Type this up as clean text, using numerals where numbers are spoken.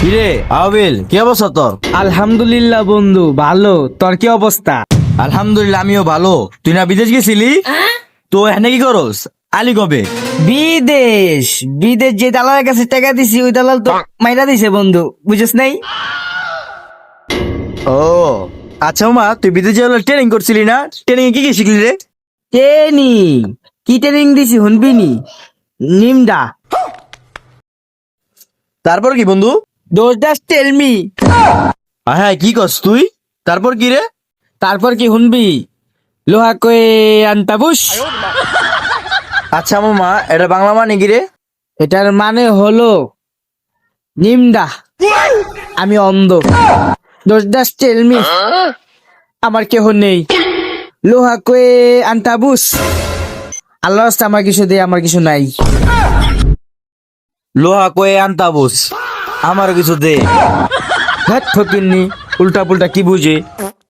কিরে আবিল, কি অবস্থা তোর? আলহামদুলিল্লাহ বন্ধু, ভালো। তোর কি অবস্থা? আলহামদুলিল্লাহ, আমিও ভালো। তুই না বিদেশ গেছিলি? তো এখানে কি করস? আলি কবে? বিদেশ বিদেশ যে দালালের কাছে টাকা দিছি, ওই দালাল তো মাইরা দিছে বন্ধু, বুঝছ নাই? ও আচ্ছা মামা, তুই বিদেশে ট্রেনিং করছিলি না? ট্রেনিং কি কি শিখলি রে? ট্রেনিং? কি ট্রেনিং দিছি শুনবিনি? নিমডা। তারপর কি বন্ধু? দোজ ডাস টেল মি। হ্যাঁ, কি করস তুই? তারপর কি রে? তারপর কি শুনবি? লোহা কয়ে আনতাবুস। আচ্ছা মামা, এটা বাংলা মানে কি রে? এটার মানে হলো নিমডা, আমি অন্ধ। দোজ ডাস টেল মি, আমার কেহ নেই। লোহা কয়ে আনতাবুস, আল্লাহ রাস্তা আমার কিছু দে, আমার কিছু নাই। লোহা কয়ে আনতাবুস, আমার কিছু দে। হ্যাঁ ফকিন্নি, উল্টা পুল্টা কি বুঝে?